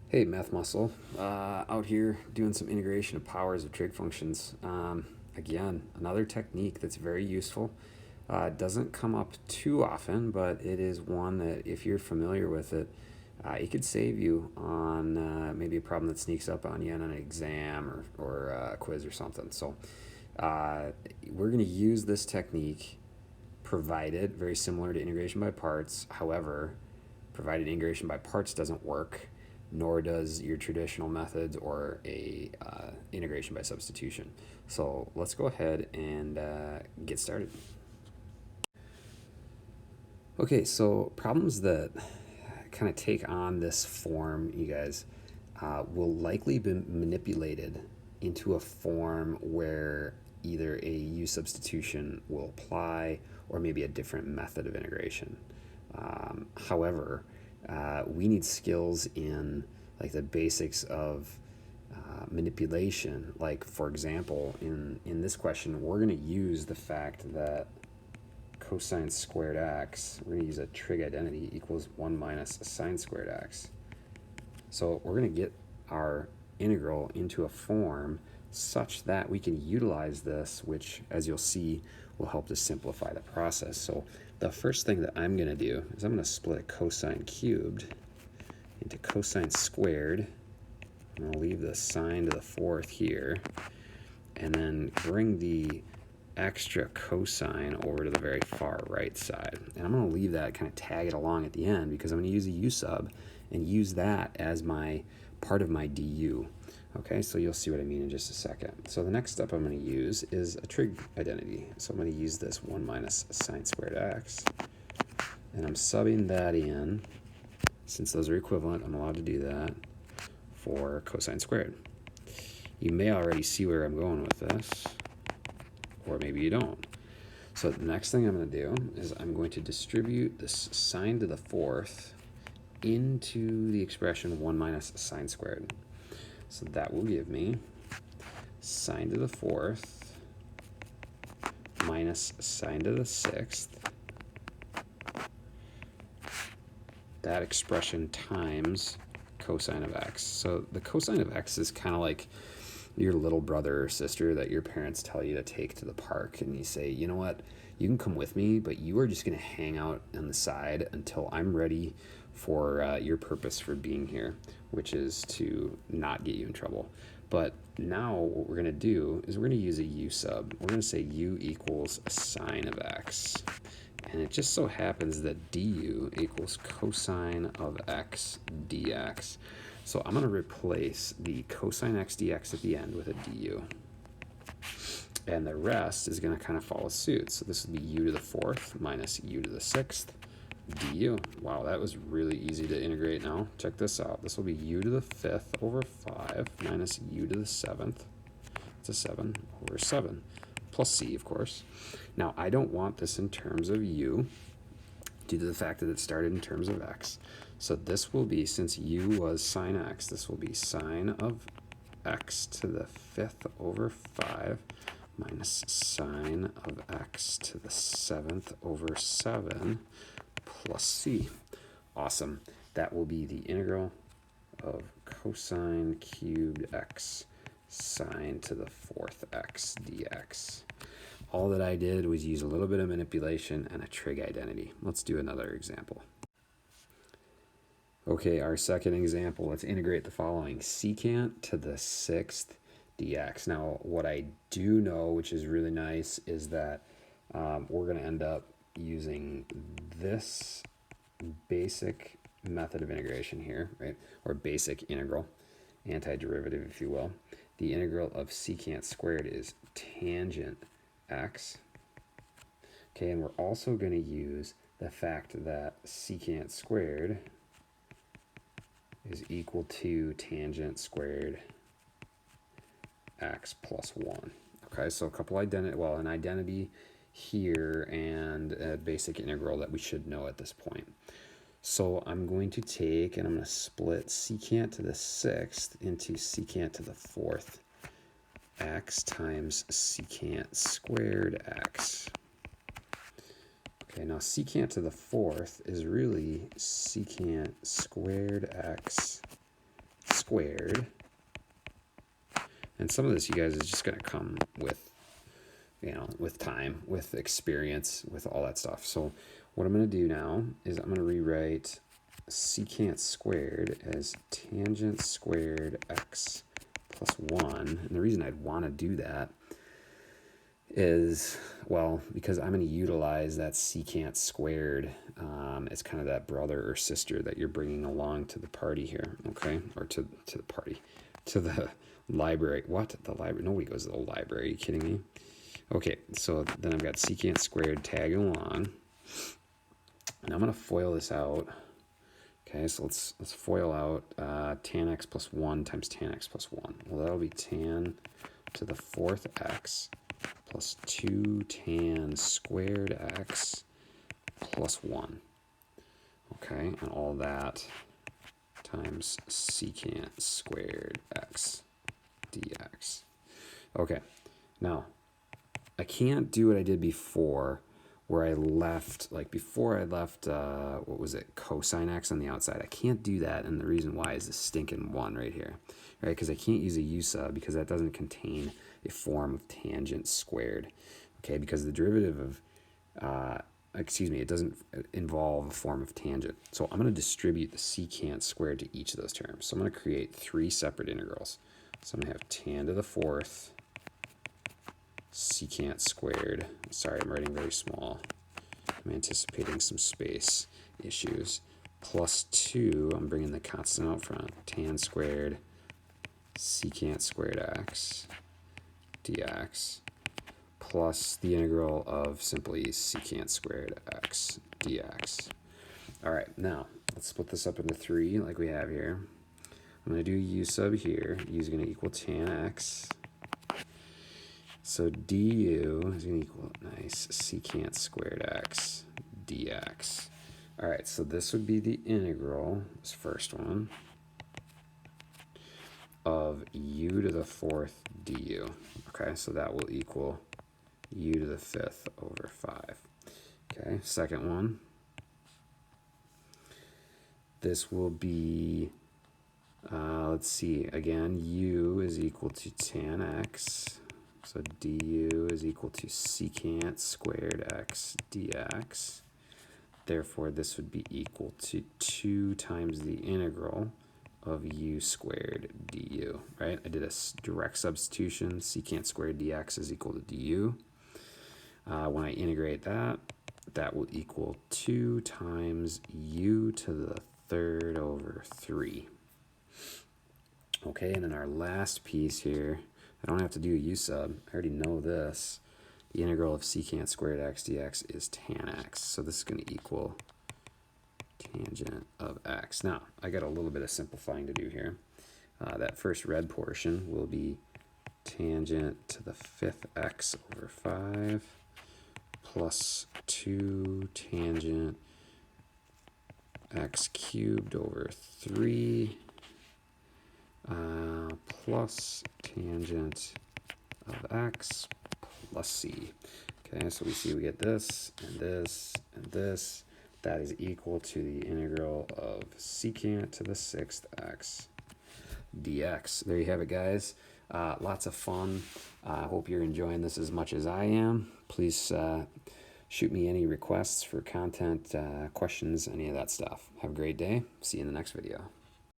Hey, Math Muscle. Out here doing some integration of powers of trig functions. Again, another technique that's very useful. Doesn't come up too often, but it is one that if you're familiar with it, it could save you on maybe a problem that sneaks up on you on an exam or a quiz or something. So we're going to use this technique provided, very similar to integration by parts. However, provided integration by parts doesn't work, nor does your traditional methods or a integration by substitution. So let's go ahead and get started. Okay, so problems that kind of take on this form, you guys, will likely be manipulated into a form where either a u substitution will apply or maybe a different method of integration. However, we need skills in like the basics of manipulation. Like for example, in this question, we're going to use the fact that cosine squared x, we're going to use a trig identity equals 1 minus sine squared x. So we're going to get our integral into a form such that we can utilize this, which as you'll see will help to simplify the process. So the first thing that I'm going to do is I'm going to split a cosine cubed into cosine squared. I'm going to leave the sine to the fourth here, and then bring the extra cosine over to the very far right side. And I'm going to leave that, kind of tag it along at the end, because I'm going to use a u sub and use that as my part of my du. Okay, so you'll see what I mean in just a second. So the next step I'm going to use is a trig identity. So I'm going to use this 1 minus sine squared x, and I'm subbing that in. Since those are equivalent, I'm allowed to do that for cosine squared. You may already see where I'm going with this, or maybe you don't. So the next thing I'm going to do is I'm going to distribute this sine to the fourth into the expression 1 minus sine squared. So that will give me sine to the fourth minus sine to the sixth. That expression times cosine of x. So the cosine of x is kind of like your little brother or sister that your parents tell you to take to the park, and you say, you know what, you can come with me, but you are just going to hang out on the side until I'm ready for your purpose for being here, which is to not get you in trouble. But now what we're going to do is we're going to use a u sub. We're going to say u equals sine of x. And it just so happens that du equals cosine of x dx. So I'm going to replace the cosine x dx at the end with a du. And the rest is going to kind of follow suit. So this would be u to the fourth minus u to the sixth du. Wow, that was really easy to integrate now. Check this out. This will be u to the fifth over 5 minus u to the seventh. It's a 7 over 7. Plus c, of course. Now, I don't want this in terms of u due to the fact that it started in terms of x. So this will be, since u was sine x, this will be sine of x to the fifth over 5 minus sine of x to the seventh over 7 plus c. Awesome. That will be the integral of cosine cubed x sine to the fourth x dx. All that I did was use a little bit of manipulation and a trig identity. Let's do another example. Okay, our second example, let's integrate the following. Secant to the sixth dx. Now, what I do know, which is really nice, is that we're going to end up using this basic method of integration here, right? Or basic integral, antiderivative, if you will. The integral of secant squared is tangent x. Okay, and we're also going to use the fact that secant squared is equal to tangent squared x plus 1. Okay, so a couple an identity here and a basic integral that we should know at this point. So I'm going to take and I'm going to split secant to the sixth into secant to the fourth x times secant squared x. Okay, now secant to the fourth is really secant squared x squared. And some of this, you guys, is just going to come with, with time, with experience, with all that stuff. So what I'm going to do now is I'm going to rewrite secant squared as tangent squared x plus 1. And the reason I'd want to do that is, well, because I'm going to utilize that secant squared as kind of that brother or sister that you're bringing along to the party here, okay? Or to the party, to the library. What? The library? Nobody goes to the library. Are you kidding me? Okay, so then I've got secant squared tagging along. And I'm going to FOIL this out. Okay, so let's FOIL out tan x plus 1 times tan x plus 1. Well, that'll be tan to the 4th x plus 2 tan squared x plus 1. Okay, and all that times secant squared x dx. Okay, now I can't do what I did before, where I left, what was it, cosine x on the outside. I can't do that, and the reason why is the stinking 1 right here, right? Because I can't use a u sub because that doesn't contain a form of tangent squared, okay? Because the derivative of, it doesn't involve a form of tangent. So I'm going to distribute the secant squared to each of those terms. So I'm going to create 3 separate integrals. So I'm going to have tan to the 4th secant squared. Sorry, I'm writing very small. I'm anticipating some space issues. Plus 2, I'm bringing the constant out front. Tan squared secant squared x dx plus the integral of simply secant squared x dx. All right, now let's split this up into 3 like we have here. I'm going to do u sub here. U is going to equal tan x. So du is going to equal, nice, secant squared x dx. All right, so this would be the integral, this first one, of u to the 4th du. Okay, so that will equal u to the 5th over 5. Okay, second one. This will be, let's see, again, u is equal to tan x. So du is equal to secant squared x dx. Therefore, this would be equal to 2 times the integral of u squared du, right? I did a direct substitution. Secant squared dx is equal to du. When I integrate that, that will equal 2 times u to the 3rd over 3. Okay, and in our last piece here, I don't have to do a u sub. I already know this. The integral of secant squared x dx is tan x. So this is going to equal tangent of x. Now, I got a little bit of simplifying to do here. That first red portion will be tangent to the 5th x over 5 plus 2 tangent x cubed over 3 plus tangent of x plus c. Okay, so we see we get this and this and this. That is equal to the integral of secant to the 6th x dx. There you have it, guys. Lots of fun. I hope you're enjoying this as much as I am. Please shoot me any requests for content, questions, any of that stuff. Have a great day. See you in the next video.